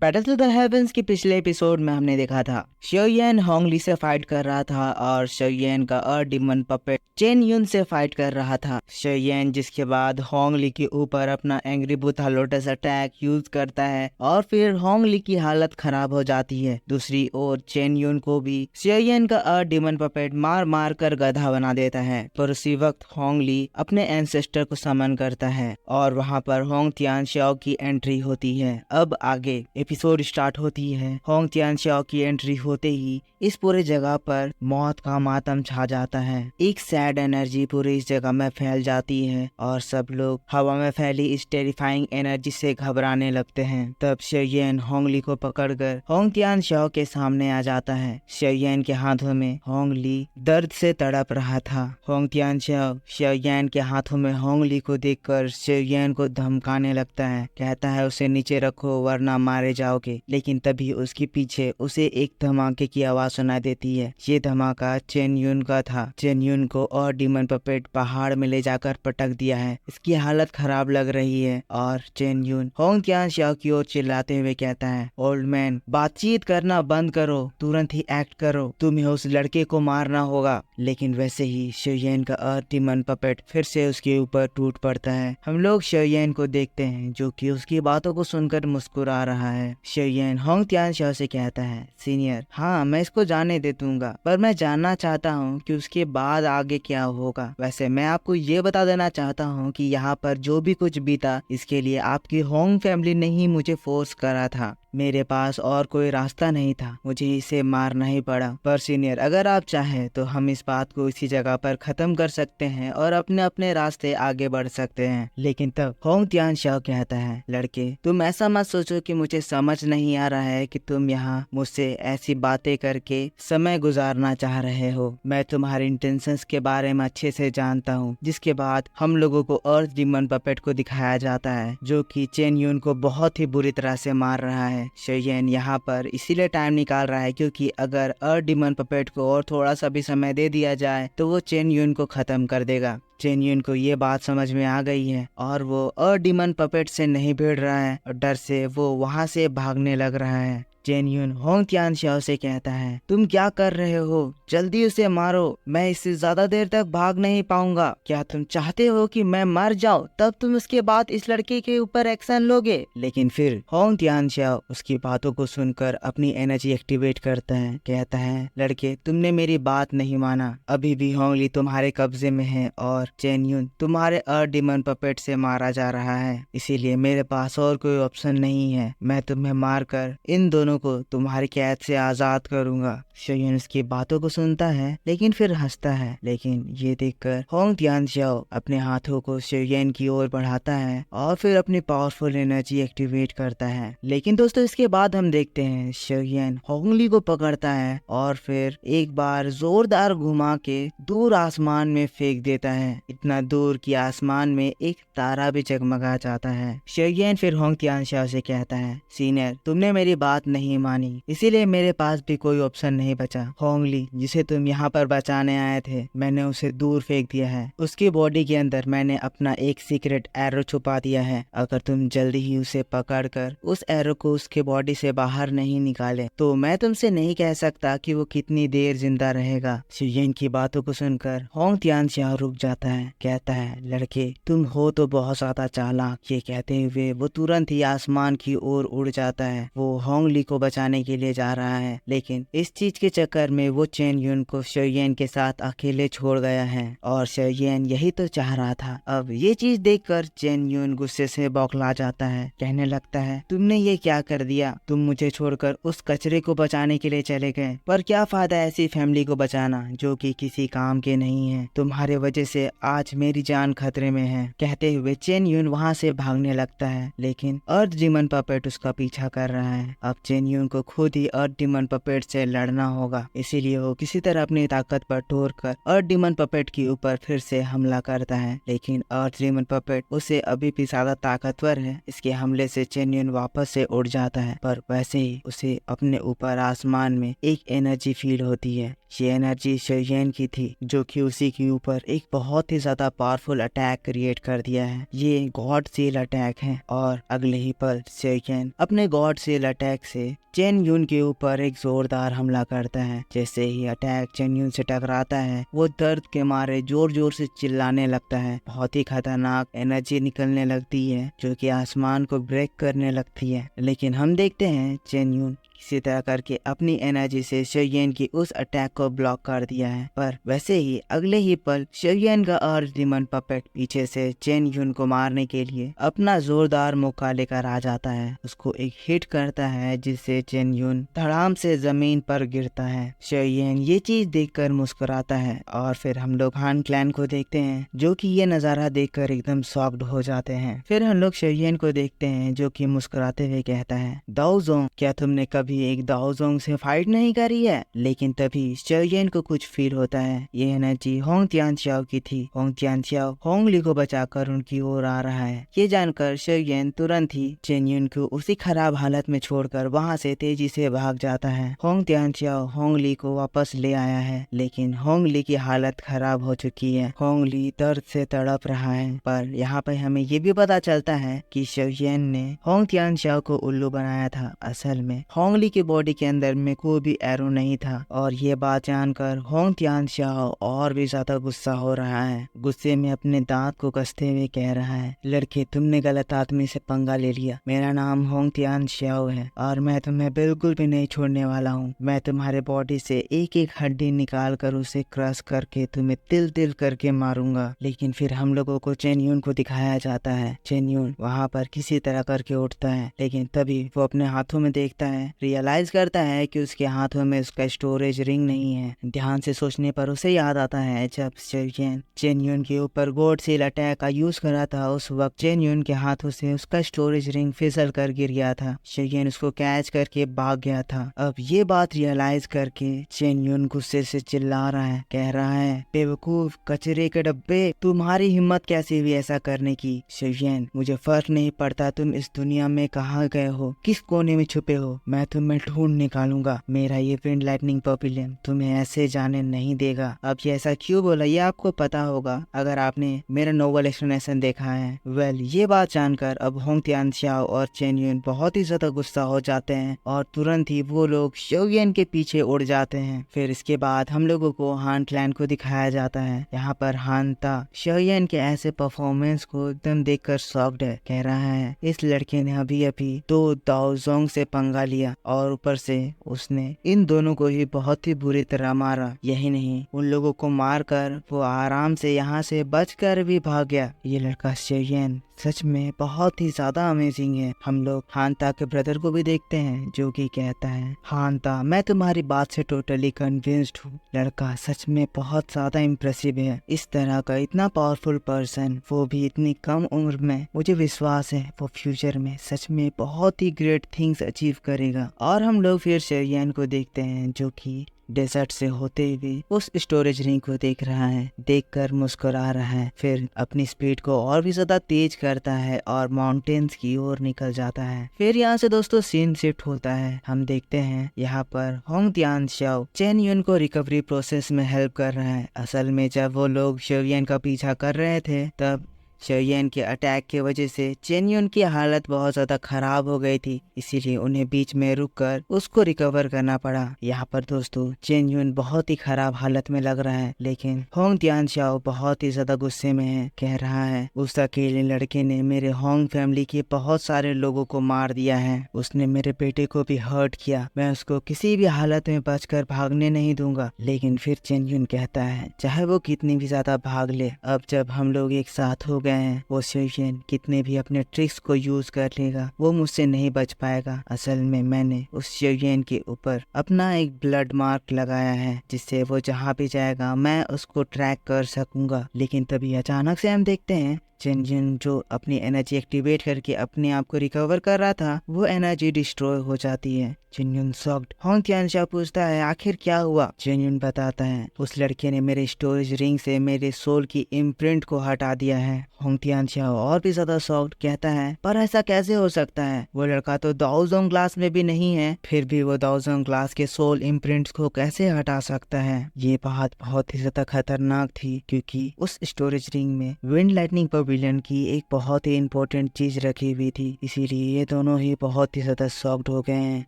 Battle to the heavens के पिछले episode में हमने देखा था शोयन होंगली से फाइट कर रहा था और शोयन का डिमन पपेट चेन यून से फाइट कर रहा था। शोयन जिसके बाद होंगली के ऊपर अपना एंग्री बुथा लोटस अटैक यूज करता है और फिर होंगली की हालत खराब हो जाती है। दूसरी ओर चेन यून को भी शोयन का डिमन पपेट मार मार कर गधा बना देता है। पर उसी वक्त होंगली अपने एंसेस्टर को समन करता है और वहाँ पर होंग तियानशाओ की एंट्री होती है। अब आगे एपिसोड स्टार्ट होती है। होंग तियानशाओ की एंट्री होते ही इस पूरे जगह पर मौत का मातम छा जाता है। एक सैड एनर्जी पूरी इस जगह में फैल जाती है और सब लोग हवा में फैली इस टेरिफाइंग एनर्जी से घबराने लगते हैं। तब शेयन होंगली को पकड़कर होंग तियानशाओ के सामने आ जाता है। शेयन के हाथों में होंगली दर्द से तड़प रहा था। होंग तियानशाओ शेयन के हाथों में होंगली को देखकर शेयन को धमकाने लगता है। कहता है उसे नीचे रखो वरना मारे जाओगे। लेकिन तभी उसके पीछे उसे एक धमाके की आवाज सुनाई देती है। ये धमाका चेन यून का था। चेन यून को और डिमन पपेट पहाड़ में ले जाकर पटक दिया है। इसकी हालत खराब लग रही है और चेन यून होंग तियानशाओ की ओर चिल्लाते हुए कहता है, ओल्ड मैन बातचीत करना बंद करो, तुरंत ही एक्ट करो, तुम्हें उस लड़के को मारना होगा। लेकिन वैसे ही शेयन का डिमन पपेट फिर से उसके ऊपर टूट पड़ता है। हम लोग शेयन को देखते हैं जो कि उसकी बातों को सुनकर मुस्कुरा रहा है। शेयन होंग तियानशाओ से कहता है, सीनियर हाँ मैं इसको जाने दे दूंगा, पर मैं जानना चाहता हूँ कि उसके बाद आगे क्या होगा। वैसे मैं आपको ये बता देना चाहता हूँ कि यहाँ पर जो भी कुछ बीता इसके लिए आपकी होंग फैमिली ने ही मुझे फोर्स करा था। मेरे पास और कोई रास्ता नहीं था, मुझे इसे मारना ही पड़ा। पर सीनियर अगर आप चाहें तो हम इस बात को इसी जगह पर खत्म कर सकते हैं और अपने अपने रास्ते आगे बढ़ सकते हैं। लेकिन तब होंग तियानशाओ कहता है, लड़के तुम ऐसा मत सोचो कि मुझे समझ नहीं आ रहा है कि तुम यहाँ मुझसे ऐसी बातें करके समय गुजारना चाह रहे हो। मैं तुम्हारे इंटेंशंस के बारे में अच्छे से जानता हूँ। जिसके बाद हम लोगों को अर्थ डिमन पपेट को दिखाया जाता है जो कि चेन यून को बहुत ही बुरी तरह से मार रहा है। शेयन यहाँ पर इसीलिए टाइम निकाल रहा है क्योंकि अगर डिमन पपेट को और थोड़ा सा भी समय दे दिया जाए तो वो चेन यून को खत्म कर देगा। चेन यून को ये बात समझ में आ गई है और वो डिमन पपेट से नहीं भिड़ रहा है और डर से वो वहाँ से भागने लग रहा है। चेन यून होंग तियानशाओ से कहता है, तुम क्या कर रहे हो, जल्दी उसे मारो, मैं इससे ज्यादा देर तक भाग नहीं पाऊंगा। क्या तुम चाहते हो कि मैं मर जाऊं तब तुम उसके बाद इस लड़के के ऊपर एक्शन लोगे। लेकिन फिर होंग तियानशाओ उसकी बातों को सुनकर अपनी एनर्जी एक्टिवेट करता है। कहता है, लड़के तुमने मेरी बात नहीं माना, अभी भी होंगली तुम्हारे कब्जे में है और चेन यून तुम्हारे डिमन पपेट से मारा जा रहा है। इसीलिए मेरे पास और कोई ऑप्शन नहीं है, मैं तुम्हें मारकर इन दोनों को तुम्हारी कैद से आजाद करूंगा। शेयन उसकी बातों को सुनता है लेकिन फिर हंसता है। लेकिन ये देखकर होंग तियानशाओ अपने हाथों को शेयन की ओर बढ़ाता है और फिर अपनी पावरफुल एनर्जी एक्टिवेट करता है। लेकिन दोस्तों इसके बाद हम देखते हैं शेयन होंगली को पकड़ता है और फिर एक बार जोरदार घुमा के दूर आसमान में फेंक देता है। इतना दूर कि आसमान में एक तारा भी जगमगा जाता है। शेयन फिर होंग तियानशाओ से कहता है, सीनियर तुमने मेरी बात नहीं मानी, इसीलिए मेरे पास भी कोई ऑप्शन नहीं बचा। होंगली जिसे तुम यहाँ पर बचाने आए थे मैंने उसे दूर फेंक दिया है। उसकी बॉडी के अंदर मैंने अपना एक सीक्रेट एरो छुपा दिया है। अगर तुम जल्दी ही उसे पकड़कर उस एरो को उसके बॉडी से बाहर नहीं निकाले तो मैं तुमसे नहीं कह सकता कि वो कितनी देर जिंदा रहेगा। शेयन की बातों को सुनकर होंग तियानशाओ रुक जाता है। कहता है, लड़के तुम हो तो बहुत ज्यादा चालाक। ये कहते हुए वो तुरंत ही आसमान की ओर उड़ जाता है। वो होंगली को बचाने के लिए जा रहा है लेकिन इस चीज के चक्कर में वो चेन यून को शेयन के साथ अकेले छोड़ गया है और शेयन यही तो चाह रहा था। अब ये चीज देखकर चेन यून गुस्से से बौखला जाता है। कहने लगता है, तुमने ये क्या कर दिया, तुम मुझे छोड़कर उस कचरे को बचाने के लिए चले गए, पर क्या फायदा ऐसी फैमिली को बचाना जो कि किसी काम के नहीं है। तुम्हारे वजह से आज मेरी जान खतरे में है। कहते हुए चेन यून वहाँ से भागने लगता है लेकिन अर्थ डिमन पपेट उसका पीछा कर रहा है। अब चेन यून को खुद ही अर्थ डिमन पपेट से लड़ना होगा। इसीलिए वो किसी तरह अपनी ताकत पर ठोर कर अर्थ डिमन पपेट के ऊपर फिर से हमला करता है। लेकिन अर्थ डिमन पपेट उसे अभी भी ज्यादा ताकतवर है। इसके हमले से चेन यून वापस से उड़ जाता है पर वैसे ही उसे अपने ऊपर आसमान में एक एनर्जी फील होती है। ये एनर्जी शेयन की थी जो कि उसी के ऊपर एक बहुत ही ज्यादा पावरफुल अटैक क्रिएट कर दिया है। ये गॉड सील अटैक है और अगले ही पल शेयन अपने गॉड सील अटैक से चेन यून के ऊपर एक जोरदार हमला करता है। जैसे ही अटैक चेन यून से टकराता है वो दर्द के मारे जोर जोर से चिल्लाने लगता है। बहुत ही खतरनाक एनर्जी निकलने लगती है जो कि आसमान को ब्रेक करने लगती है। लेकिन हम देखते हैं चेन यून किसी तरह करके अपनी एनर्जी से शेयन की उस अटैक को ब्लॉक कर दिया है। पर वैसे ही अगले ही पल शेयन का अर्थ डिमन पपेट पीछे से चेन यून को मारने के लिए अपना जोरदार मौका लेकर आ जाता है। उसको एक हिट करता है जिससे चेन यून धड़ाम से जमीन पर गिरता है। शेयन ये चीज देखकर मुस्कुराता है और फिर हम लोग हान क्लैन को देखते हैं जो कि ये नजारा देखकर एकदम शॉक्ड हो जाते हैं। फिर हम लोग शेयन को देखते हैं जो कि मुस्कुराते हुए कहता है, दाओजोंग, क्या तुमने कभी एक दाओजोंग से फाइट नहीं करी है? लेकिन तभी शेयन को कुछ फील होता है। ये एनर्जी होंग तियानशियाओ की थी। होंग तियानशियाओ होंग ली को बचाकर उनकी ओर आ रहा है। ये जानकर शेयन तुरंत ही चेन यून को उसी खराब हालत में छोड़कर वहाँ से तेजी से भाग जाता है। होंग तियानशियाओ होंग ली को वापस ले आया है लेकिन होंग ली की हालत खराब हो चुकी है। होंग ली दर्द से तड़प रहा है। पर यहाँ पर हमें ये भी पता चलता है कि शेयन ने होंग तियानशियाओ को उल्लू बनाया था। असल में होंग ली की बॉडी के अंदर में कोई भी एरो नहीं था। और ये बात जानकर होंग तियानशियाओ और भी ज्यादा गुस्सा हो रहा है। गुस्से में अपने दांत को कसते हुए कह रहा है, लड़के, तुमने गलत आदमी से पंगा ले लिया। मेरा नाम होंग तियानशियाओ है और मैं तुम्हें बिल्कुल भी नहीं छोड़ने वाला हूँ। मैं तुम्हारे बॉडी से एक एक हड्डी निकाल कर उसे क्रश करके तुम्हें तिल तिल करके मारूंगा। लेकिन फिर हम लोगों को चेन यून को दिखाया जाता है। चेन यून वहाँ पर किसी तरह करके उठता है लेकिन तभी वो अपने हाथों में देखता है, रियलाइज करता है कि उसके हाथों में उसका स्टोरेज रिंग नहीं है। ध्यान से सोचने पर उसे याद आता है जब शेयन चेन यून के ऊपर गॉड सील अटैक का यूज करा था, उस वक्त चेन यून के हाथों से उसका स्टोरेज रिंग फिसल कर गिर गया था। शेयन उसको कैच करके भाग गया था। अब ये बात रियलाइज करके चेन यून गुस्से से चिल्ला रहा है, कह रहा है, बेवकूफ, कचरे के डब्बे, तुम्हारी हिम्मत कैसे हुई ऐसा करने की? शेयन, मुझे फर्क नहीं पड़ता तुम इस दुनिया में कहाँ गए हो, किस कोने में छुपे हो, मैं तुम्हें ढूंढ निकालूंगा। मेरा ये विंड लाइटनिंग पवेलियन तुम्हें ऐसे जाने नहीं देगा। अब ये ऐसा क्यों बोला ये आपको पता होगा अगर आपने मेरा नोवेल एक्सप्लेनेशन देखा है। वेल, ये बात जानकर अब होंग तियानशियाओ और चेन यून बहुत ही ज्यादा गुस्सा हो जाते हैं और तुरंत ही वो लोग शेयन के पीछे उड़ जाते हैं। फिर इसके बाद हम लोगों को हान क्लैन को दिखाया जाता है। यहाँ पर हानता शेयन के ऐसे परफॉर्मेंस को एकदम देखकर शॉक्ड है। कह रहा है, इस लड़के ने अभी अभी दो दाओजोंग से पंगा लिया और ऊपर से उसने इन दोनों को ही बहुत ही बुरी तरह मारा। यही नहीं, उन लोगों को मारकर वो आराम से यहाँ से बचकर भी भाग गया। ये लड़का शेयन सच में बहुत ही ज्यादा अमेजिंग है। हम लोग हानता के ब्रदर को भी देखते हैं जो कि कहता है, हानता, मैं तुम्हारी बात से टोटली कन्विंस्ड हूँ। लड़का सच में बहुत ज्यादा इम्प्रेसिव है। इस तरह का इतना पावरफुल पर्सन, वो भी इतनी कम उम्र में, मुझे विश्वास है वो फ्यूचर में सच में बहुत ही ग्रेट थिंग्स अचीव करेगा। और हम लोग फिर शेयन को देखते हैं जो कि डेजर्ट से होते हुए उस स्टोरेज रिंग को देख रहा है, देखकर मुस्कुरा रहा है। फिर अपनी स्पीड को और भी ज्यादा तेज करता है और माउंटेन्स की ओर निकल जाता है। फिर यहाँ से दोस्तों सीन शिफ्ट होता है। हम देखते हैं यहाँ पर होंग तियानशियाओ चेन यून को रिकवरी प्रोसेस में हेल्प कर रहा है। असल में जब वो लोग शेयन का पीछा कर रहे थे तब शेयन के अटैक की वजह से चेन यून की हालत बहुत ज्यादा खराब हो गई थी, इसीलिए उन्हें बीच में रुककर उसको रिकवर करना पड़ा। यहाँ पर दोस्तों चेन यून बहुत ही खराब हालत में लग रहा है लेकिन होंग तियानशियाओ बहुत ही ज्यादा गुस्से में है। कह रहा है, उस अकेले लड़के ने मेरे होंग फैमिली के बहुत सारे लोगों को मार दिया है, उसने मेरे बेटे को भी हर्ट किया, मैं उसको किसी भी हालत में बचकर भागने नहीं दूंगा। लेकिन फिर चेन यून कहता है, चाहे वो कितनी भी ज्यादा भाग ले, अब जब हम लोग एक साथ हो गए हैं, वो शेयन कितने भी अपने ट्रिक्स को यूज कर लेगा, वो मुझसे नहीं बच पाएगा। असल में मैंने उस शेयन के ऊपर अपना एक ब्लड मार्क लगाया है जिससे वो जहाँ भी जाएगा मैं उसको ट्रैक कर सकूंगा। लेकिन तभी अचानक से हम देखते हैं चेन युन जो अपनी एनर्जी एक्टिवेट करके अपने आप को रिकवर कर रहा था, वो एनर्जी डिस्ट्रॉय हो जाती है। Chen Yun shocked. Hong Tianxia पूछता है आखिर क्या हुआ। चेन युन बताता है उस लड़के ने मेरे स्टोरेज रिंग से मेरे सोल की इम्प्रिंट को हटा दिया है। होंग तियानशिया और भी ज्यादा शॉक्ड, कहता है पर ऐसा कैसे हो सकता है, वो लड़का तो दाओजोंग क्लास में भी नहीं है, फिर भी वो दाओजोंग क्लास के सोल इम्प्रिंट्स को कैसे हटा सकता है। ये बात बहुत ही ज्यादा खतरनाक थी क्योंकि उस स्टोरेज रिंग में विंड लाइटनिंग पवेलियन की एक बहुत ही इंपॉर्टेंट चीज रखी हुई थी, इसीलिए ये दोनों ही बहुत ही ज्यादा शॉक्ड हो गए हैं।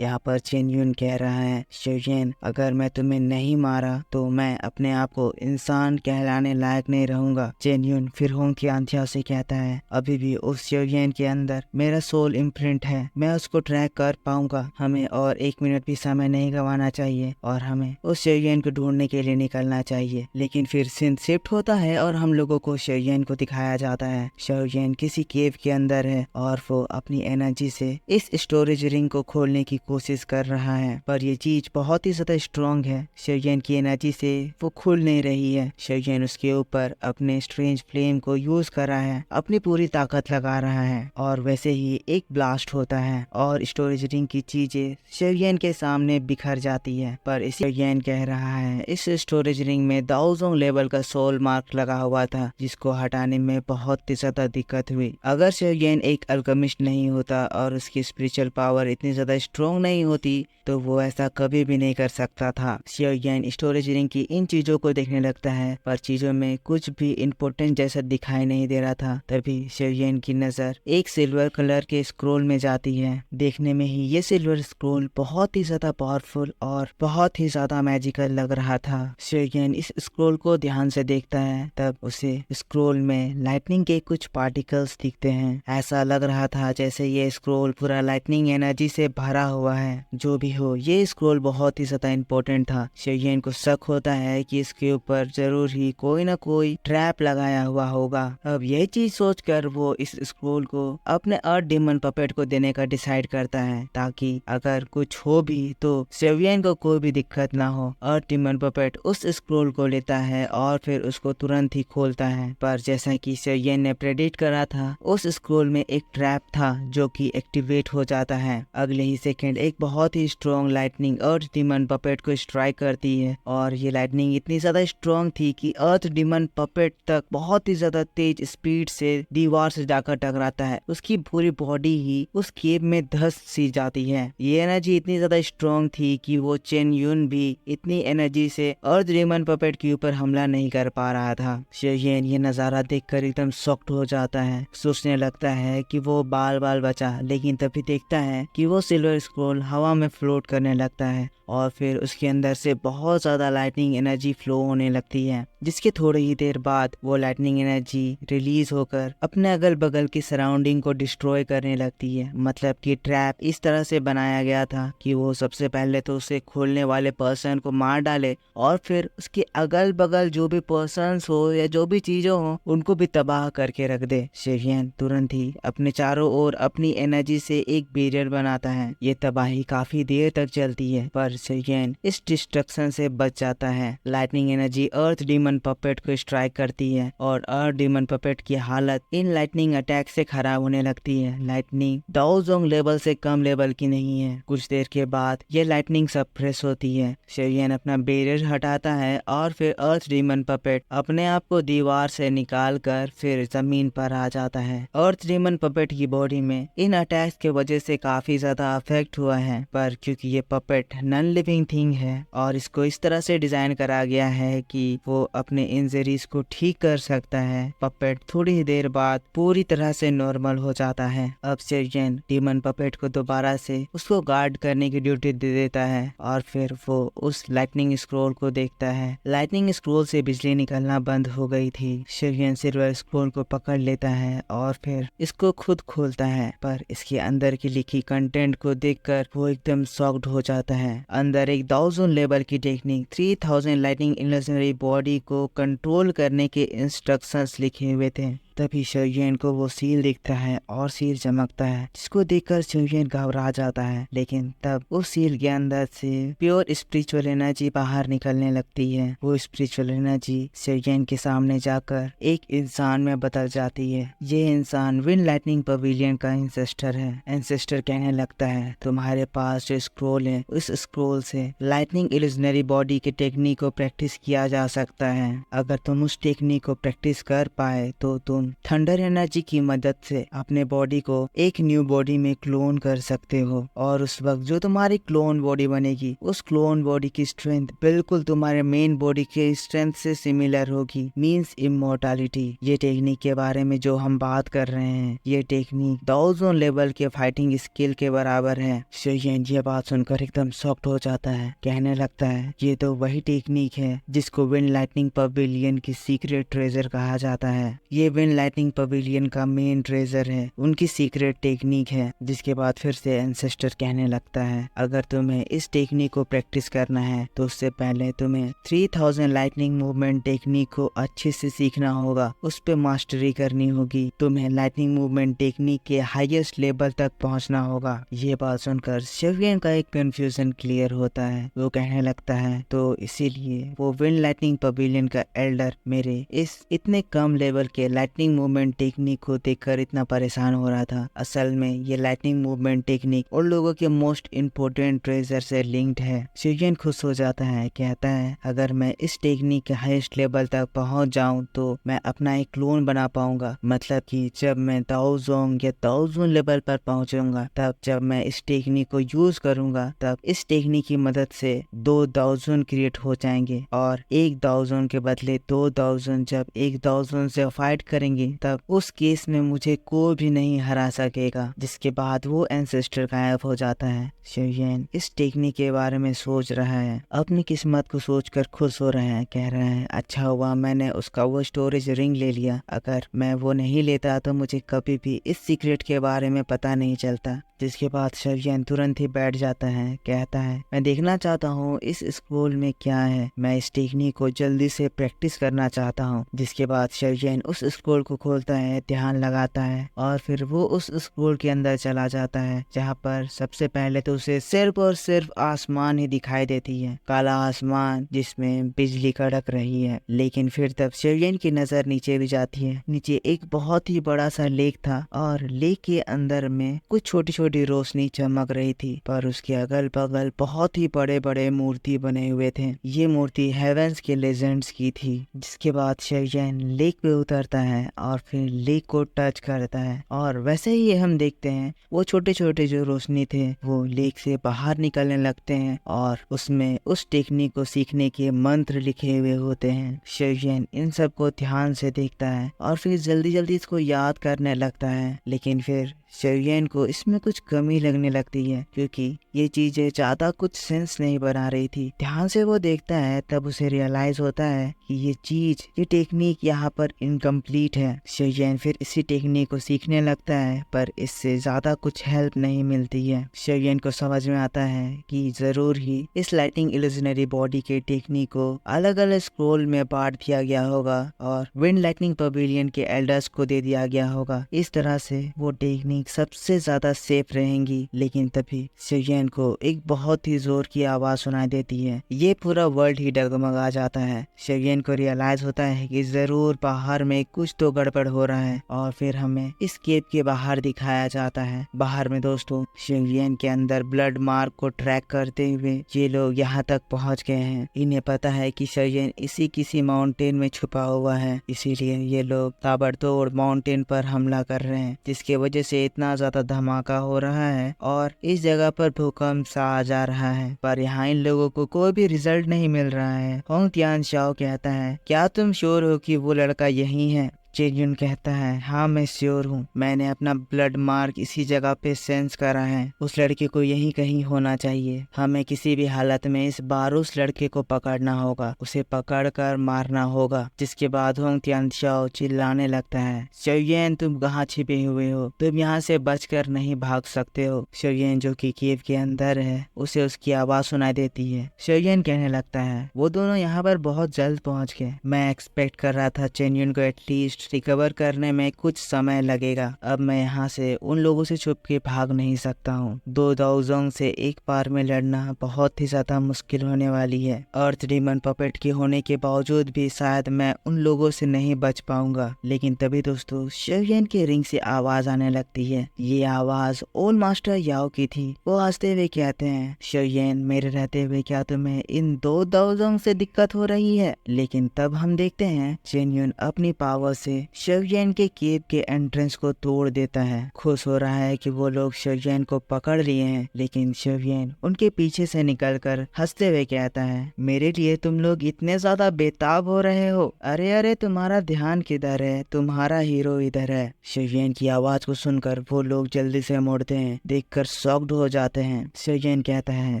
यहाँ पर चेन युन कह रहा है शोयेन अगर मैं तुम्हें नहीं मारा तो मैं अपने आप को इंसान कहलाने लायक नहीं रहूंगा। चेन युन फिर होंग तियानशिया से कहता है अभी भी उस शोयेन के अंदर मेरा सोल इम्प्रिंट है, मैं उसको ट्रैक कर पाऊंगा। हमें और 1 मिनट भी समय नहीं गंवाना चाहिए और हमें उस शोयेन को ढूंढने के लिए निकलना चाहिए। लेकिन फिर सीन शिफ्ट होता है और हम लोगों को शोयेन को दिखाया जाता है। शोयेन किसी केव के अंदर है और वो अपनी एनर्जी से इस स्टोरेज रिंग को खोलने की कोशिश कर रहा है, पर ये चीज बहुत ही ज्यादा स्ट्रॉन्ग है। शोयेन की एनर्जी से वो खुल नहीं रही है। शोयेन उसके ऊपर अपने स्ट्रेंज फ्लेम को यूज कर रहा है, अपनी पूरी ताकत लगा रहा है और वैसे ही एक ब्लास्ट होता है और स्टोरेज रिंग की चीजें शोयेन के सामने बिखर जाती है। पर इस शोयेन कह रहा है इस स्टोरेज रिंग में दाओजोंग लेवल का सोल मार्क लगा हुआ था जिसको हटाने में बहुत ही ज्यादा दिक्कत हुई। अगर शोयेन एक अल्केमिस्ट नहीं होता और उसकी स्पिरिचुअल पावर इतनी ज्यादा स्ट्रॉन्ग नहीं होती तो वो ऐसा कभी भी नहीं कर सकता था। शोयेन स्टोरेज रिंग की इन चीजों को देखने लगता है पर चीजों में कुछ भी इम्पोर्टेंट जैसा दिखाई नहीं दे रहा था। तभी शोयेन की नजर एक सिल्वर कलर के स्क्रोल में जाती है। देखने में ही ये सिल्वर स्क्रोल बहुत ही ज्यादा पावरफुल और बहुत ही ज्यादा मैजिकल लग रहा था। शोयेन इस स्क्रोल को ध्यान से देखता है, तब उसे स्क्रोल में लाइटनिंग के कुछ पार्टिकल्स दिखते हैं। ऐसा लग रहा था जैसे ये स्क्रोल पूरा लाइटनिंग एनर्जी से भरा हुआ है। जो भी हो ये स्क्रोल बहुत ही ज्यादा इम्पोर्टेंट था। शोयेन को शक होता है कि इसके ऊपर जरूर ही कोई ना कोई ट्रैप लगाया हुआ होगा। अब यह चीज सोचकर वो इस स्क्रोल को अपने अर्थ डिमन पपेट को देने का डिसाइड करता है ताकि अगर कुछ हो भी तो शोयेन को कोई भी दिक्कत ना हो। अर्थ डिमन पपेट उस स्क्रोल को लेता है और फिर उसको तुरंत ही खोलता है। पर जैसा कि शोयेन ने प्रेडिक्ट करा था उस स्क्रोल में एक ट्रैप था जो कि एक्टिवेट हो जाता है। अगले ही सेकंड एक बहुत ही स्ट्रॉन्ग लाइटनिंग अर्थ डिमन पपेट को स्ट्राइक करती है और ये लाइटनिंग इतनी ज्यादा स्ट्रॉन्ग थी कि अर्थ डिमन पपेट तक बहुत ही ज्यादा तेज स्पीड से दीवार से जाकर टकराता है। उसकी पूरी बॉडी ही उस केव में धंस सी जाती है। ये एनर्जी इतनी ज्यादा स्ट्रॉन्ग थी कि वो चेन युन भी इतनी एनर्जी से अर्थ डिमन पपेट के ऊपर हमला नहीं कर पा रहा था। शोयेन ये नजारा देखकर एकदम शॉक्ड हो जाता है, सोचने लगता है कि वो बाल बाल बचा, लेकिन तभी देखता है कि वो सिल्वर स्क्रोल हवा में फ्लोट करने लगता है और फिर उसके अंदर से बहुत ज्यादा लाइटनिंग एनर्जी फ्लो होने लगती है, जिसके थोड़ी ही देर बाद वो लाइटनिंग एनर्जी रिलीज होकर अपने अगल बगल की सराउंडिंग को डिस्ट्रॉय करने लगती है। मतलब कि ट्रैप इस तरह से बनाया गया था कि वो सबसे पहले तो उसे खोलने वाले पर्सन को मार डाले और फिर उसके अगल बगल जो भी पर्सन हो या जो भी चीजें हो उनको भी तबाह करके रख दे। शोयेन तुरंत ही अपने चारों ओर अपनी एनर्जी से एक बैरियर बनाता है। ये तबाही काफी देर तक चलती है पर शोयेन इस डिस्ट्रक्शन से बच जाता है। Lightning energy earth demon puppet को स्ट्राइक करती है और अर्थ डिमन पपेट की हालत इन लाइटनिंग अटैक से खराब होने लगती है। लाइटनिंग दाओजोंग लेवल से कम लेवल की नहीं है। कुछ देर के बाद ये लाइटनिंग सप्रेस होती है। शोयेन अपना बैरियर हटाता है और फिर अर्थ डिमन पपेट अपने आप को दीवार से निकाल कर फिर जमीन पर आ जाता है। अर्थ डिमन पपेट की बॉडी में इन अटैक्स के वजह से काफी ज्यादा अफेक्ट हुआ है, पर क्योंकि ये पपेट नॉन लिविंग थिंग है और इसको इस तरह से डिजाइन करा गया है कि वो अपने इंजरीज को ठीक कर सकता है, पपेट थोड़ी ही देर बाद पूरी तरह से नॉर्मल हो जाता है। अब शोयेन डिमन पपेट को दोबारा से उसको गार्ड करने की ड्यूटी दे देता है और फिर वो उस लाइटनिंग स्क्रोल को देखता है। लाइटनिंग स्क्रोल से बिजली निकलना बंद हो गई थी। शोयेन सिल्वर स्क्रोल को पकड़ लेता है और फिर इसको खुद खोलता है, पर इसके अंदर की लिखी कंटेंट को देखकर वो एकदम शॉक्ड हो जाता है। अंदर एक 1000 लेवल की टेक्निक 3000 लाइटनिंग इल्यूजनरी बॉडी को कंट्रोल करने के इंस्ट्रक्शंस लिखे हुए थे। तभी शोयन को वो सील दिखता है और सील चमकता है, जिसको देखकर शोयन घबरा जाता है। लेकिन तब उस सील के अंदर से प्योर स्पिरिचुअल एनर्जी बाहर निकलने लगती है। वो स्पिरिचुअल एनर्जी शोयन के सामने जाकर एक इंसान में बदल जाती है। ये इंसान विंड लाइटनिंग पवेलियन का एंसेस्टर है। एंसेस्टर कहने लगता है तुम्हारे पास जो स्क्रोल है, उस स्क्रोल से लाइटनिंग इल्यूजनरी बॉडी के टेक्निक को प्रैक्टिस किया जा सकता है। अगर तुम उस टेक्निक को प्रैक्टिस कर पाए तो तुम थंडर एनर्जी की मदद से अपने बॉडी को एक न्यू बॉडी में क्लोन कर सकते हो, और उस वक्त जो तुम्हारी क्लोन बॉडी बनेगी, उस क्लोन बॉडी की स्ट्रेंथ बिल्कुल तुम्हारे मेन बॉडी के स्ट्रेंथ से सिमिलर होगी, मींस इमोर्टैलिटी। ये टेक्निक के बारे में जो हम बात कर रहे हैं, ये टेक्निक दाओजोन लेवल के फाइटिंग स्किल के बराबर है। शोयन ये बात सुनकर एकदम शॉक्ड हो जाता है, कहने लगता है ये तो वही टेक्निक है जिसको विंड लाइटनिंग पवेलियन की सीक्रेट ट्रेजर कहा जाता है। ये विंड लाइटनिंग पवेलियन का मेन ट्रेजर है, उनकी सीक्रेट टेक्निक है। जिसके बाद फिर से एंसेस्टर कहने लगता है अगर तुम्हें इस टेक्निक को प्रैक्टिस करना है तो उससे पहले तुम्हें 3000 लाइटनिंग मूवमेंट टेक्निक को अच्छे से सीखना होगा, उस पे मास्टरी करनी होगी। तुम्हें लाइटनिंग मूवमेंट टेक्निक के हाईएस्ट लेवल तक पहुंचना होगा। ये बात सुनकर शोयन का एक कंफ्यूजन क्लियर होता है। वो कहने लगता है तो इसीलिए वो विंड लाइटनिंग पवेलियन का एल्डर मेरे इस इतने कम लेवल के लाइटनिंग मूवमेंट टेक्निक को देखकर इतना परेशान हो रहा था। असल में ये लाइटनिंग मूवमेंट टेक्निक उन लोगों के मोस्ट इम्पोर्टेंट ट्रेजर से लिंक्ड है। शोयन खुश हो जाता है, कहता है अगर मैं इस टेक्निक के हाईएस्ट लेवल तक पहुंच जाऊं तो मैं अपना एक क्लोन बना पाऊंगा। मतलब कि जब मैं दाओजोंग या दाओजोन लेवल पर पहुंचूंगा, तब जब मैं इस टेक्निक को यूज करूंगा, तब इस टेक्निक की मदद से 2 दाओजोन क्रिएट हो जाएंगे, और एक दाओजोन के बदले 2 दाओजोन जब एक दाओजोन से फाइट करेंगे, तब उस केस में मुझे कोई भी नहीं हरा सकेगा। जिसके बाद वो एंसेस्टर गायब हो जाता है। शोयन इस टेक्निक के बारे में सोच रहा है, अपनी किस्मत को सोचकर खुश हो रहा है, कह रहा है अच्छा हुआ मैंने उसका वो स्टोरेज रिंग ले लिया। अगर मैं वो नहीं लेता तो मुझे कभी भी इस सीक्रेट के बारे में पता नहीं चलता। जिसके बाद शोयन तुरंत ही बैठ जाता है, कहता है मैं देखना चाहता हूँ इस स्क्रोल में क्या है, मैं इस टेक्निक को जल्दी से प्रैक्टिस करना चाहता हूँ। जिसके बाद शोयन उस स्क्रोल को खोलता है, ध्यान लगाता है, और फिर वो उस स्क्रोल के अंदर चला जाता है, जहाँ पर सबसे पहले तो उसे सिर्फ और सिर्फ आसमान ही दिखाई देती है, काला आसमान जिसमें बिजली कड़क रही है। लेकिन फिर तब शोयन की नजर नीचे भी जाती है। नीचे एक बहुत ही बड़ा सा लेक था, और लेक के अंदर में कुछ छोटी छोटी रोशनी चमक रही थी, पर उसके अगल बगल बहुत ही बड़े बड़े मूर्ति बने हुए थे। ये मूर्ति हेवेंस के लेजेंड्स की थी। जिसके बाद शोयन लेक पे उतरता है और फिर लेक को टच करता है, और वैसे ही हम देखते हैं वो छोटे छोटे जो रोशनी थे वो लेक से बाहर निकलने लगते हैं, और उसमें उस टेक्निक को सीखने के मंत्र लिखे हुए होते हैं। शोयन इन सब को ध्यान से देखता है और फिर जल्दी जल्दी इसको याद करने लगता है। लेकिन फिर शोयन को इसमें कुछ कमी लगने लगती है, क्योंकि ये चीजें ज्यादा कुछ सेंस नहीं बना रही थी। ध्यान से वो देखता है, तब उसे रियलाइज होता है कि ये टेक्निक यहाँ पर इनकम्प्लीट है। शोयन फिर इसी टेक्निक को सीखने लगता है, पर इससे ज्यादा कुछ हेल्प नहीं मिलती है। शोयन को समझ में आता है कि जरूर ही इस लाइटिंग इल्यूजनरी बॉडी के टेक्निक को अलग अलग स्क्रोल में बांट दिया गया होगा, और विंड लाइटनिंग पवेलियन के एल्डर्स को दे दिया गया होगा। इस तरह से वो टेक्निक सबसे ज्यादा सेफ रहेंगी। लेकिन तभी शोयन को एक बहुत ही जोर की आवाज सुनाई देती है। ये पूरा वर्ल्ड ही डगमगा जाता है। शोयन को रियलाइज होता है कि जरूर बाहर में कुछ तो गड़बड़ हो रहा है, और फिर हमें इस केव के बाहर दिखाया जाता है। बाहर में दोस्तों शोयन के अंदर ब्लड मार्क को ट्रैक करते हुए ये लोग यहाँ तक पहुँच गए हैं। इन्हें पता है कि शोयन इसी किसी माउंटेन में छुपा हुआ है, इसीलिए ये लोग ताबड़तोड़ माउंटेन पर हमला कर रहे हैं, जिसकी वजह से इतना ज्यादा धमाका हो रहा है और इस जगह पर भूकंप सा आ जा रहा है। पर यहाँ इन लोगों को कोई भी रिजल्ट नहीं मिल रहा है। होंग तियानशाओ कहता है क्या तुम श्योर हो कि वो लड़का यही है? चेन युन कहता है हाँ मैं श्योर हूँ, मैंने अपना ब्लड मार्क इसी जगह पे सेंस करा है। उस लड़के को यहीं कहीं होना चाहिए। हमें किसी भी हालत में इस बार उस लड़के को पकड़ना होगा, उसे पकड़कर मारना होगा। जिसके बाद होंग तियानशाओ चिल्लाने लगता है शोयन तुम कहाँ छिपे हुए हो? तुम यहाँ से बचकर नहीं भाग सकते हो। शोयन जो कि केव के अंदर है उसे उसकी आवाज सुनाई देती है। शोयन कहने लगता है वो दोनों यहाँ पर बहुत जल्द पहुँच गए। मैं एक्सपेक्ट कर रहा था चेन युन को एटलीस्ट पावर्स रिकवर करने में कुछ समय लगेगा। अब मैं यहाँ से उन लोगों से छुप के भाग नहीं सकता हूँ। दो दाओजोंग से एक बार में लड़ना बहुत ही ज्यादा मुश्किल होने वाली है। अर्थ डीमन पपेट के होने के बावजूद भी शायद मैं उन लोगों से नहीं बच पाऊंगा। लेकिन तभी दोस्तों शोयेन के रिंग से आवाज आने लगती है। ये आवाज ओल्ड मास्टर याओ की थी। वो हंसते हुए कहते हैं, शोयेन मेरे रहते हुए क्या तुम्हें इन दो दाओजोंग से दिक्कत हो रही है? लेकिन तब हम देखते हैं चेन युन अपनी पावर से शोयेन के केव के एंट्रेंस को तोड़ देता है। खुश हो रहा है कि वो लोग शोयेन को पकड़ लिए हैं। लेकिन शोयेन उनके पीछे से निकलकर हंसते हुए कहता है, मेरे लिए तुम लोग इतने ज्यादा बेताब हो रहे हो? अरे अरे तुम्हारा ध्यान किधर है? तुम्हारा हीरो इधर है। शोयेन की आवाज को सुनकर वो लोग जल्दी से मुड़ते हैं। देखकर शॉक्ड हो जाते हैं। शोयेन कहता है,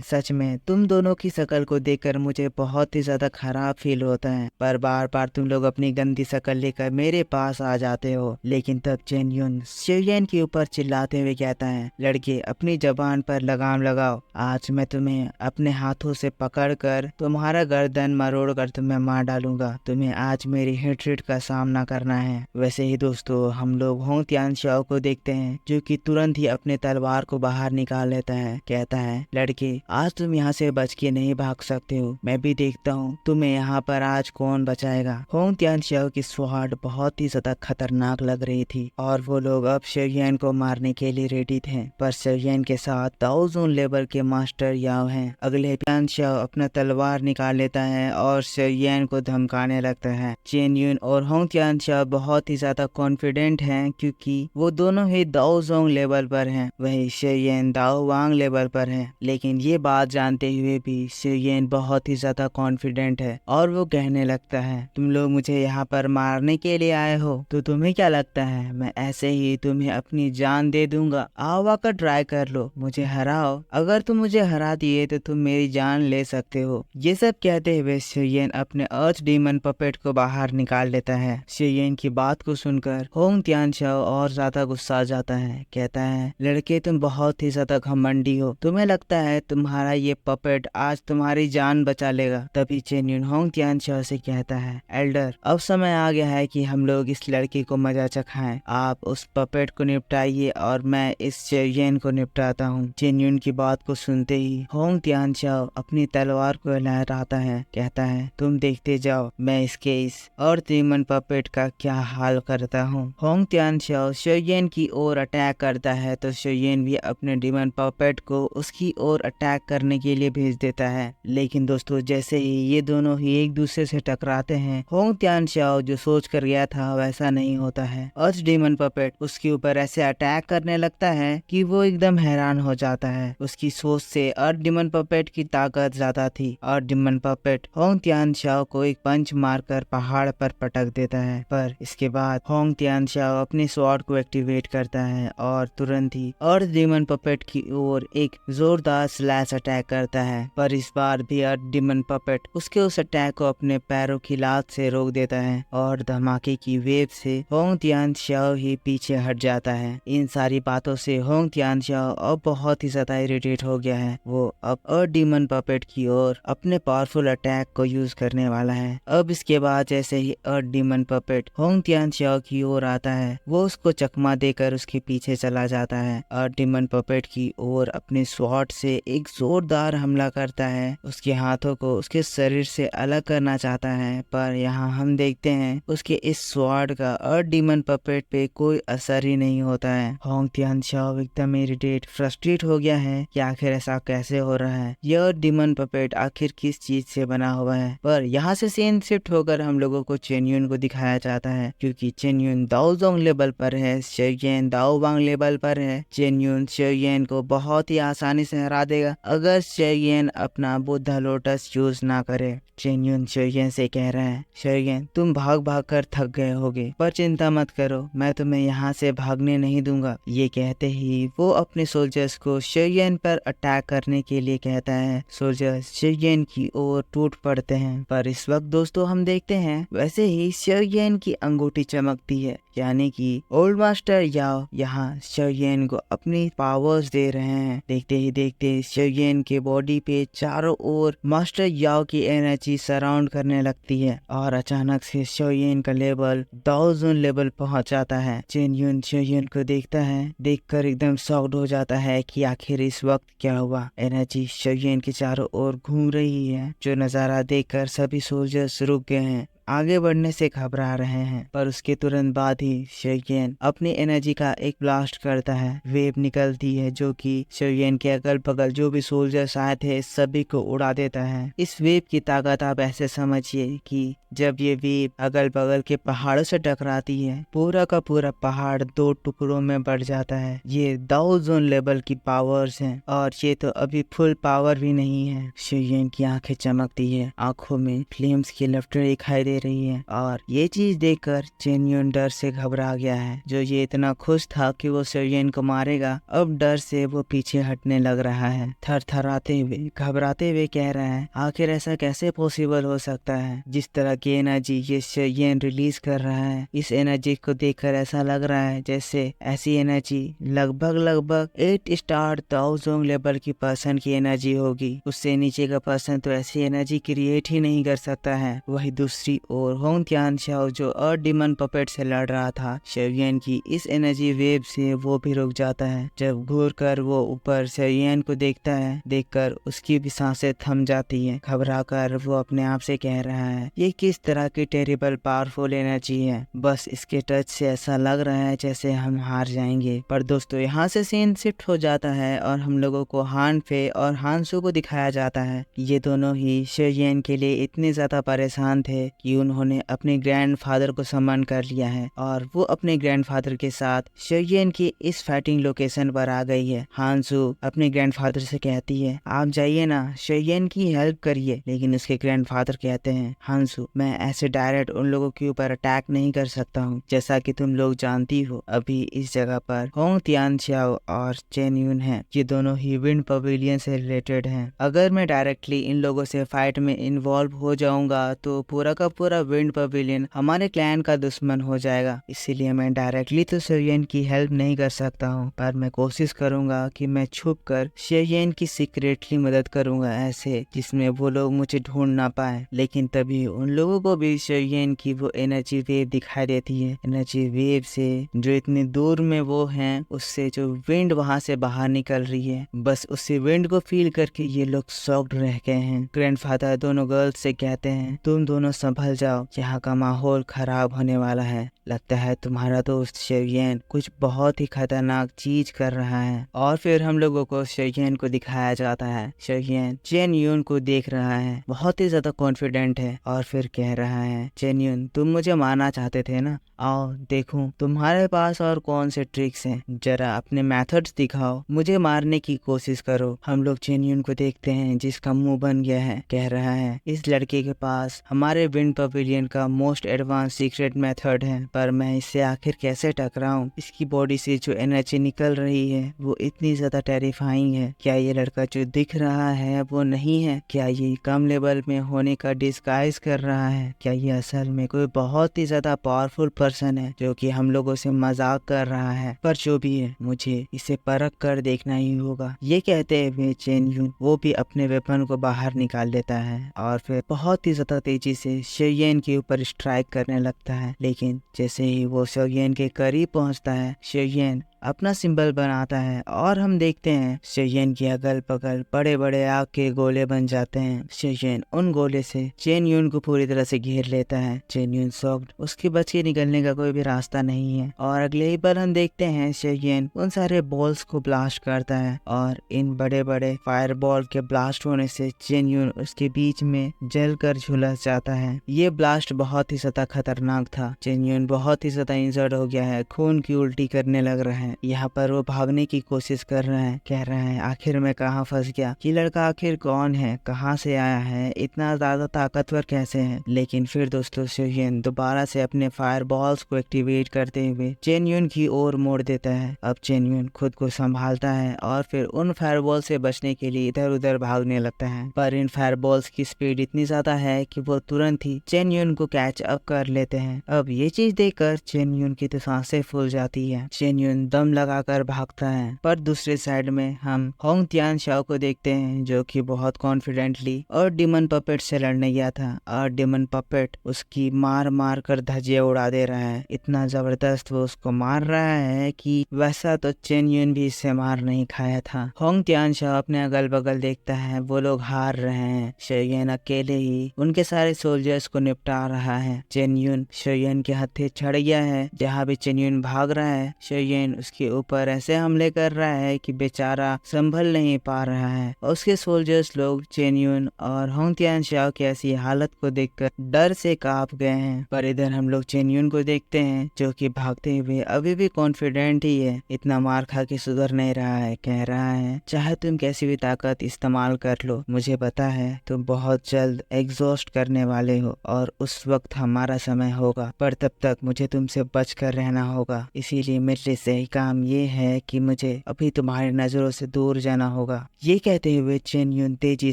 सच में तुम दोनों की शक्ल को देखकर मुझे बहुत ही ज्यादा खराब फील होता है, पर बार बार तुम लोग अपनी गंदी शक्ल लेकर मेरे पास आ जाते हो। लेकिन तब चेन युन शोयेन के ऊपर चिल्लाते हुए कहता है, लड़के अपनी जबान पर लगाम लगाओ। आज मैं तुम्हें अपने हाथों से पकड़कर तुम्हारा गर्दन मरोड़ कर तुम्हें मार डालूंगा। तुम्हें आज मेरी हेट्रेड का सामना करना है। वैसे ही दोस्तों हम लोग होंग तियानशाओ को देखते हैं, जो कि तुरंत ही अपने तलवार को बाहर निकाल लेता है। कहता है, लड़के आज तुम यहाँ से बच के नहीं भाग सकते हो। मैं भी देखता हूँ तुम्हें यहाँ पर आज कौन बचाएगा। होंग तियानशाओ की स्वॉर्ड बहुत ही ज्यादा खतरनाक लग रही थी और वो लोग अब शोयेन को मारने के लिए रेडी थे। पर शोयेन के साथ दाओजोन लेवल के मास्टर याओ हैं। अगले तियानशाओ अपना तलवार निकाल लेता है और शोयेन को धमकाने लगता है। चेन युन और होंग तियानशाओ बहुत ही ज्यादा कॉन्फिडेंट हैं क्योंकि वो दोनों ही दाओजोंग लेवल पर हैं। वही शोयेन दाओ वांग लेवल पर है। लेकिन ये बात जानते हुए भी शोयेन बहुत ही ज्यादा कॉन्फिडेंट है और वो कहने लगता है, तुम लोग मुझे यहाँ पर मारने के लिए आए हो तो तुम्हें क्या लगता है मैं ऐसे ही तुम्हें अपनी जान दे दूंगा? आओ आकर ट्राई कर लो, मुझे हराओ। अगर तुम मुझे हरा दिए तो तुम मेरी जान ले सकते हो। ये सब कहते हुए शोयेन अपने अर्थ डीमन पपेट को बाहर निकाल लेता है। शोयेन की बात को सुनकर होंग तियानशाओ और ज्यादा गुस्सा जाता है। कहता है, लड़के तुम बहुत ही ज्यादा घमंडी हो। तुम्हें लगता है तुम्हारा ये पपेट आज तुम्हारी जान बचा लेगा? तभी चेन युन होंग तियानशाओ से कहता है, एल्डर अब समय आ गया है कि हम लोग इस लड़की को मजा चखाएं। आप उस पपेट को निपटाइए और मैं इस शोयेन को निपटाता हूँ। चेन युन की बात को सुनते ही होंग तियानशाओ अपनी तलवार को लहराता है। कहता है, तुम देखते जाओ मैं इसके इस और डीमन पपेट का क्या हाल करता हूँ। होंग तियानशाओ शोयेन की ओर अटैक करता है तो शोयेन भी अपने डीमन पपेट को उसकी ओर अटैक करने के लिए भेज देता है। लेकिन दोस्तों जैसे ही ये दोनों ही एक दूसरे से टकराते हैं, होंग तियानशाओ जो सोच कर गया था वैसा नहीं होता है। अर्थ डीमन पपेट उसके ऊपर ऐसे अटैक करने लगता है कि वो एकदम हैरान हो जाता है। उसकी सोच से अर्थ डीमन पपेट की ताकत ज्यादा थी। अर्थ डीमन पपेट होंग तियानशाओ को एक पंच मारकर पहाड़ पर पटक देता है। पर इसके बाद होंग तियानशाओ अपनी स्वॉर्ड को एक्टिवेट करता है और तुरंत ही अर्थ डीमन पपेट की ओर एक जोरदार स्लैश अटैक करता है। पर इस बार भी अर्थ डीमन पपेट उसके उस अटैक को अपने पैरों की लात से रोक देता है और धमाके की वेव से होंग तियानशाओ ही पीछे हट जाता है। इन सारी बातों से होंग तियानशाओ अब बहुत ही ज्यादा इरिटेट हो गया है। वो अब अर्थ डीमन पपेट की ओर अपने पावरफुल अटैक को यूज करने वाला है। अब इसके बाद जैसे ही अर्थ डीमन पपेट होंग तियानशाओ की ओर आता है, वो उसको चकमा देकर उसके पीछे चला जाता है। अर्थ डीमन पपेट की ओर अपने स्वॉर्ड से एक जोरदार हमला करता है। उसके हाथों को उसके शरीर से अलग करना चाहता है, पर यहाँ हम देखते हैं उसके इस स्वॉर्ड का अर्थ डीमन पपेट पे कोई असर ही नहीं होता है। होंग तियानशाओ एकदम इरिटेट फ्रस्ट्रेट हो गया है कि आखिर ऐसा कैसे हो रहा है। यह अर्थ डीमन पपेट आखिर किस चीज से बना हुआ है। पर यहाँ से सीन शिफ्ट होकर हम लोगों को चेन युन को दिखाया जाता है, क्योंकि चेन युन दाओजोंग लेवल पर है, शोयेन दाओ वांग लेवल पर है। चेन युन शोयेन को बहुत ही आसानी से हरा देगा अगर शोयेन अपना बुद्धा लोटस यूज ना करे। चेन युन शोयेन से कह रहे हैं, शोयेन तुम भाग भाग कर थक गए होगे, पर चिंता मत करो, मैं तुम्हें यहाँ से भागने नहीं दूंगा। ये कहते ही वो अपने सोल्जर्स को शोयेन पर अटैक करने के लिए कहता है। सोल्जर्स शोयेन की ओर टूट पड़ते हैं। पर इस वक्त दोस्तों हम देखते हैं वैसे ही शोयेन की अंगूठी चमकती है। यानी कि ओल्ड मास्टर याओ यहाँ शोयेन को अपनी पावर्स दे रहे हैं। देखते ही देखते शोयेन के बॉडी पे चारों ओर मास्टर याओ की एनर्जी सराउंड करने लगती है और अचानक से शोयेन का लेवल 1000 लेवल पहुंच जाता है। चेन यून शोयेन को देखता है, देखकर एकदम शॉक्ड हो जाता है कि आखिर इस वक्त क्या हुआ। एनर्जी शोयेन के चारों ओर घूम रही है, जो नजारा देखकर सभी सोल्जर्स रुक गए हैं, आगे बढ़ने से घबरा रहे हैं। पर उसके तुरंत बाद ही शोयेन अपनी एनर्जी का एक ब्लास्ट करता है। वेव निकलती है जो कि शोयेन के अगल बगल जो भी सोल्जर्स आए थे सभी को उड़ा देता है। इस वेव की ताकत आप ऐसे समझिए कि जब ये वेव अगल बगल के पहाड़ों से टकराती है, पूरा का पूरा पहाड़ 2 टुकड़ों में बढ़ जाता है। ये 1000 लेवल की पावर्स हैं और ये तो अभी फुल पावर भी नहीं है। शोयेन की आंखें चमकती है, आंखों में फ्लेम्स की लपटें दिखाई दे रही है और ये चीज देखकर चेन यून डर से घबरा गया है। जो ये इतना खुश था कि वो शोयेन को मारेगा, अब डर से वो पीछे हटने लग रहा है। थरथराते हुए घबराते हुए कह रहा है, आखिर ऐसा कैसे पॉसिबल हो सकता है। जिस तरह की एनर्जी ये शोयेन रिलीज कर रहा है, इस एनर्जी को देखकर ऐसा लग रहा है जैसे ऐसी एनर्जी लगभग 8 स्टार 1000 लेवल की पर्सन की एनर्जी होगी। उससे नीचे का पर्सन तो ऐसी एनर्जी क्रिएट ही नहीं कर सकता है। वही दूसरी और होंग तियानशाओ जो अर्थ डिमन पपेट से लड़ रहा था शोयेन की इस एनर्जी वेव से, वो भी रुक जाता है। जब घूर कर वो ऊपर शोयेन को देखता है, देखकर उसकी भी सांसें थम जाती है। घबरा कर वो अपने आप से कह रहा है, ये किस तरह की टेरिबल पावरफुल एनर्जी है। बस इसके टच से ऐसा लग रहा है जैसे हम हार जाएंगे। पर दोस्तों यहाँ से सीन शिफ्ट हो जाता है और हम लोगों को हान फे और हानसू को दिखाया जाता है। ये दोनों ही शोयेन के लिए इतने ज्यादा परेशान थे कि उन्होंने अपने ग्रैंडफादर को सम्मान कर लिया है और वो अपने ग्रैंडफादर के साथ शोयेन की इस फाइटिंग लोकेशन पर आ गई है। हानसू अपने ग्रैंडफादर से कहती है, आप जाइए ना, शोयेन की हेल्प करिए। लेकिन उसके ग्रैंडफादर कहते हैं, हानसू मैं ऐसे डायरेक्ट उन लोगों के ऊपर अटैक नहीं कर सकता हूँ। जैसा कि तुम लोग जानती हो, अभी इस जगह पर होंग तियानशाओ और चेन यून है, ये दोनों ही विंड पवेलियन से रिलेटेड हैं। अगर मैं डायरेक्टली इन लोगों से फाइट में इन्वॉल्व हो जाऊंगा तो पूरा का पूरा विंड पवेलियन हमारे क्लैन का दुश्मन हो जाएगा। इसीलिए मैं डायरेक्टली तो शोयेन की हेल्प नहीं कर सकता हूँ, पर मैं कोशिश करूंगा कि मैं छुप कर शोयेन की सीक्रेटली मदद करूंगा, ऐसे जिसमें वो लोग मुझे ढूंढ ना पाए। लेकिन तभी उन लोगों को भी शोयेन की वो एनर्जी वेव दिखाई देती है। एनर्जी वेव से जो इतनी दूर में वो हैं, उससे जो विंड वहां से बाहर निकल रही है, बस उसी विंड को फील करके ये लोग शॉक्ड रह गए हैं। ग्रैंडफादर दोनों गर्ल्स से कहते हैं, तुम दोनों संभल जाओ, यहाँ का माहौल खराब होने वाला है। लगता है तुम्हारा दोस्त शोयेन कुछ बहुत ही खतरनाक चीज कर रहा है। और फिर हम लोगों को शोयेन को दिखाया जाता है। शोयेन चेन यून को देख रहा है, बहुत ही ज्यादा कॉन्फिडेंट है और फिर कह रहा है, चेन यून तुम मुझे मारना चाहते थे ना, आओ देखूं तुम्हारे पास और कौन से ट्रिक्स हैं, जरा अपने मेथड्स दिखाओ, मुझे मारने की कोशिश करो। हम लोग चेन यून को देखते हैं जिसका मुंह बन गया है, कह रहा है, इस लड़के के पास हमारे विंड पवेलियन का मोस्ट एडवांस सीक्रेट मेथड है, पर मैं इससे आखिर कैसे टकराऊं। इसकी बॉडी से जो एनर्जी निकल रही है वो इतनी ज्यादा टेरिफाइंग है। क्या ये लड़का जो दिख रहा है वो नहीं है? क्या ये कम लेवल में होने का डिस्गाइज कर रहा है? क्या ये असल में कोई बहुत ही ज्यादा पावरफुल पर्सन है जो कि हम लोगों से मजाक कर रहा है? पर जो भी है, मुझे इसे परख कर देखना ही होगा। ये कहते हुए चेन यून वो भी अपने वेपन को बाहर निकाल लेता है और फिर बहुत ही ज्यादा तेजी से शोयेन के ऊपर स्ट्राइक करने लगता है। लेकिन जैसे ही वो शोयेन के करीब पहुंचता है, शोयेन अपना सिंबल बनाता है और हम देखते हैं शोयेन के अगल बगल बड़े बड़े आग के गोले बन जाते हैं। शोयेन उन गोले से चेन यून को पूरी तरह से घेर लेता है। चेन यून शॉक्ड, उसके बच के निकलने का कोई भी रास्ता नहीं है। और अगले ही पल हम देखते हैं शोयेन उन सारे बॉल्स को ब्लास्ट करता है और इन बड़े बड़े फायर बॉल के ब्लास्ट होने से चेन यून उसके बीच में जल कर झुलस जाता है। ये ब्लास्ट बहुत ही ज्यादा खतरनाक था। चेन यून बहुत ही ज्यादा इंजर्ड हो गया है, खून की उल्टी करने लग रहा है। हैं। यहाँ पर वो भागने की कोशिश कर रहे हैं, कह रहे हैं आखिर मैं कहाँ फंस गया, ये लड़का आखिर कौन है, कहाँ से आया है, इतना ज्यादा ताकतवर कैसे है। लेकिन फिर दोस्तों शोयन दोबारा से अपने फायर बॉल्स को एक्टिवेट करते हुए चेन यून की ओर मोड़ देता है। अब चेन यून खुद को संभालता है और फिर उन फायर बॉल से बचने के लिए इधर उधर भागने लगता है। पर इन फायर बॉल्स की स्पीड इतनी ज्यादा है कि वो तुरंत ही चेन यून को कैच अप कर लेते हैं। अब ये चीज देखकर चेन यून की तो सांसें फूल जाती है। चेन यून दम लगाकर भागता है। पर दूसरे साइड में हम होंग तियान शाओ को देखते हैं जो कि बहुत कॉन्फिडेंटली और डिमन पपेट से लड़ने गया था और डिमन पपेट उसकी मार मार कर धज्जियां उड़ा दे रहा है। इतना जबरदस्त वो उसको मार रहा है कि वैसा तो चेन यून भी इससे मार नहीं खाया था। होंग तियान शाओ अपने अगल बगल देखता है, वो लोग हार रहे हैं। शोयन अकेले ही उनके सारे सोल्जर्स को निपटा रहा है। चेन यून शोयन के हत्थे चढ़ गया है। जहाँ भी चेन यून भाग रहा है शोयन उसके ऊपर ऐसे हमले कर रहा है कि बेचारा संभल नहीं पा रहा है। और उसके सोल्जर्स लोग चेन यून और होंग तियान शाओ की ऐसी हालत को देखकर डर से कांप गए हैं। पर इधर हम लोग चेन यून को देखते हैं जो कि भागते हुए अभी भी कॉन्फिडेंट ही है, इतना मार खा के सुधर नहीं रहा है। कह रहा है चाहे तुम कैसी भी ताकत इस्तेमाल कर लो, मुझे पता है तुम बहुत जल्द एग्जॉस्ट करने वाले हो और उस वक्त हमारा समय होगा, पर तब तक मुझे तुमसे बच कर रहना होगा। इसीलिए मेरे से काम ये है कि मुझे अभी तुम्हारी नजरों से दूर जाना होगा। ये कहते हुए चेन यून तेजी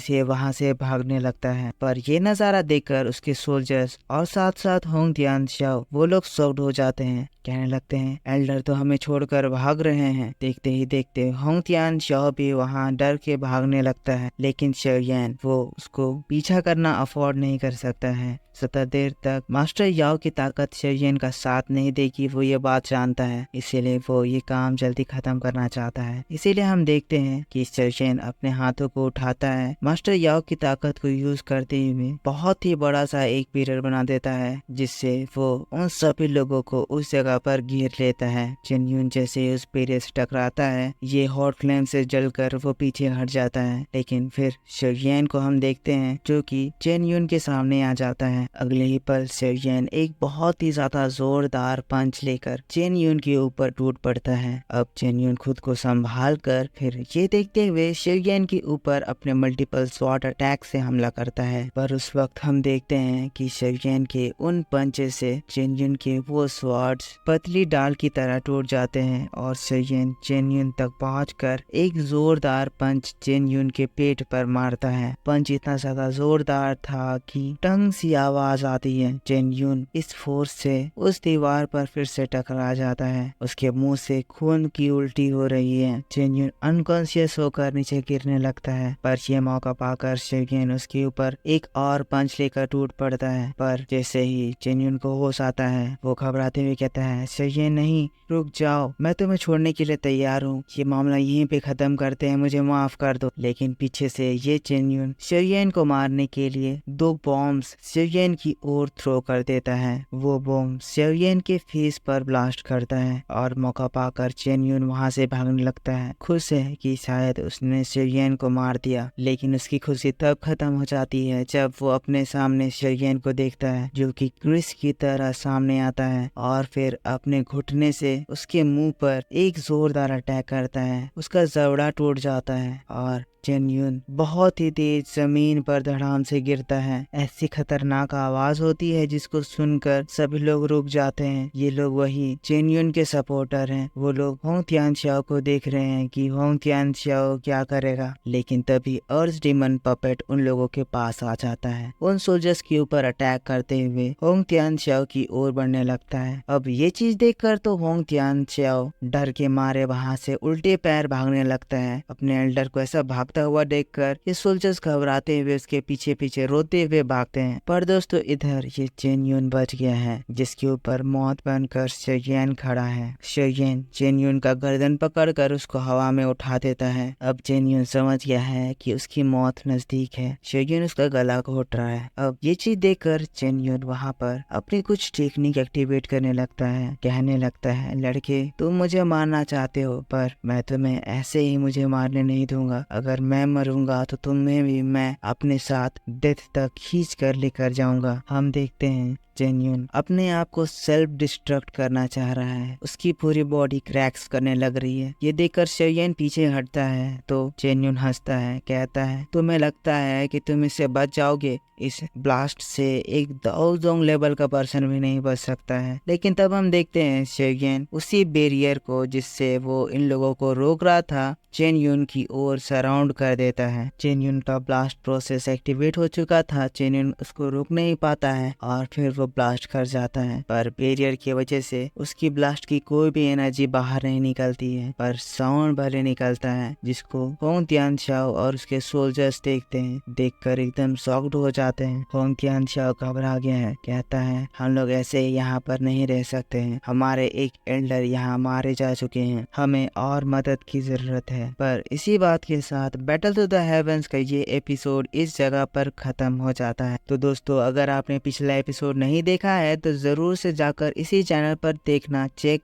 से वहाँ से भागने लगता है। पर ये नजारा देखकर उसके सोल्जर्स और साथ साथ होंग तियान शाओ वो लोग शॉक्ड हो जाते हैं, कहने लगते हैं एल्डर तो हमें छोड़कर भाग रहे हैं। देखते ही देखते होंग तियान शाओ भी वहाँ डर के भागने लगता है। लेकिन शोयन वो उसको पीछा करना अफोर्ड नहीं कर सकता है। सतत देर तक मास्टर याओ की ताकत शोयन का साथ नहीं देगी, वो ये बात जानता है। इसीलिए वो ये काम जल्दी खत्म करना चाहता है। इसीलिए हम देखते हैं कि शोयन अपने हाथों को उठाता है, मास्टर याओ की ताकत को यूज करते हुए बहुत ही बड़ा सा एक पिलर बना देता है, जिससे वो उन सभी लोगों को उस जगह पर घेर लेता है। चेन यून जैसे उस पिलर से टकराता है, ये हॉट फ्लेम से जलकर वो पीछे हट जाता है। लेकिन फिर शोयन को हम देखते हैं जो कि चेन यून के सामने आ जाता है। अगले ही पल शोयन एक बहुत ही ज्यादा जोरदार पंच लेकर चेन यून के ऊपर टूट पड़ता है। अब चेन यून खुद को संभाल कर फिर ये देखते हुए शोयन के ऊपर अपने मल्टीपल स्वॉर्ड अटैक से हमला करता है। पर उस वक्त हम देखते हैं कि शोयन के उन पंचे से चेन यून के वो स्वॉर्ड्स पतली डाल की तरह टूट जाते हैं और शोयन चेन यून तक पहुंचकर एक जोरदार पंच चेन यून के पेट पर मारता है। पंच इतना ज्यादा जोरदार था कि टंग सी आवाज आती है। चेन यून इस फोर्स से उस दीवार पर फिर से टकरा जाता है। उसके मुंह से खून की उल्टी हो रही है। चेन यून अनकॉन्शियस होकर नीचे गिरने लगता है। पर यह मौका पाकर शोयन उसके ऊपर एक और पंच लेकर टूट पड़ता है। पर जैसे ही चेन यून को होश आता है वो घबराते हुए कहता है शोयन नहीं, रुक जाओ, मैं तुम्हें छोड़ने के लिए तैयार हूँ, ये मामला यहीं पे खत्म करते हैं, मुझे माफ कर दो। लेकिन पीछे से ये चेन यून शोयन को मारने के लिए 2 बॉम्ब्स शोयन की ओर थ्रो कर देता है। वो बॉम्ब शोयन के फेस पर ब्लास्ट करता है और मौका पाकर चेन यून वहाँ से भागने लगता है, खुश है कि शायद उसने शोयन को मार दिया। लेकिन उसकी खुशी तब खत्म हो जाती है जब वो अपने सामने शोयन को देखता है जो कि क्रिस की तरह सामने आता है और फिर अपने घुटने से उसके मुंह पर एक जोरदार अटैक करता है। उसका जबड़ा टूट जाता है और चेन यून बहुत ही तेज जमीन पर धड़ाम से गिरता है। ऐसी खतरनाक आवाज होती है जिसको सुनकर सभी लोग रुक जाते हैं। ये लोग वही चेन यून के सपोर्टर हैं। वो लोग होंग तियान शाओ को देख रहे हैं कि होंग तियान शाओ क्या करेगा। लेकिन तभी अर्ज डिमन पपेट उन लोगों के पास आ जाता है। उन सोल्जर्स के ऊपर अटैक करते हुए होंग तियान शाओ की ओर बढ़ने लगता है। अब ये चीज देखकर तो होंग तियान शाओ डर के मारे वहाँ से उल्टे पैर भागने लगता है। अपने एल्डर को ऐसा भागता हुआ देखकर ये सोल्जर्स घबराते हुए उसके पीछे पीछे रोते हुए भागते हैं। पर दोस्तों इधर ये चेन यून बच गया है, जिसके ऊपर मौत बनकर शोयन खड़ा है। शोयन चेन यून का गर्दन पकड़कर उसको हवा में उठा देता है। अब चेन यून समझ गया है कि उसकी मौत नजदीक है। शोयन उसका गला घोट रहा है। अब ये चीज देखकर चेन यून वहाँ पर अपनी कुछ टेक्निक एक्टिवेट करने लगता है, कहने लगता है लड़के तुम मुझे मारना चाहते हो, पर मैं तुम्हें ऐसे ही मुझे मारने नहीं दूंगा। अगर मैं मरूंगा तो तुम्हें भी मैं अपने साथ डेथ तक खींच कर लेकर जाऊंगा। हम देखते हैं चेन यून अपने आप को सेल्फ डिस्ट्रक्ट करना चाह रहा है। उसकी पूरी बॉडी क्रैक्स करने लग रही है। ये देखकर शोयेन पीछे हटता है तो चेन यून हंसता है, कहता है तुम्हें लगता है कि तुम इससे बच जाओगे? इस ब्लास्ट से एक दाओजोंग लेवल का पर्सन भी नहीं बच सकता है। लेकिन तब हम देखते हैं शोयेन उसी बैरियर को जिससे वो इन लोगों को रोक रहा था चेन यून की ओर सराउंड कर देता है। चेन यून का ब्लास्ट प्रोसेस एक्टिवेट हो चुका था। चेन यून उसको रोक नहीं पाता है और फिर वो ब्लास्ट कर जाता है, पर बैरियर की वजह से उसकी ब्लास्ट की कोई भी एनर्जी बाहर नहीं निकलती है, पर साउंड भले निकलता है, जिसको होंग तियानशाओ और उसके सोल्जर्स देखते हैं। देखकर एकदम शॉक्ड हो जाते हैं। होंग तियानशाओ घबरा गया है, कहता है हम लोग ऐसे यहाँ पर नहीं रह सकते हैं। हमारे एक एल्डर यहाँ मारे जा चुके हैं, हमें और मदद की जरूरत है। पर इसी बात के साथ बैटल टू द हेवंस का ये एपिसोड इस जगह पर खत्म हो जाता है। तो दोस्तों, अगर आपने पिछला एपिसोड नहीं देखा है तो जरूर से जाकर इसी चैनल पर देखना, चेक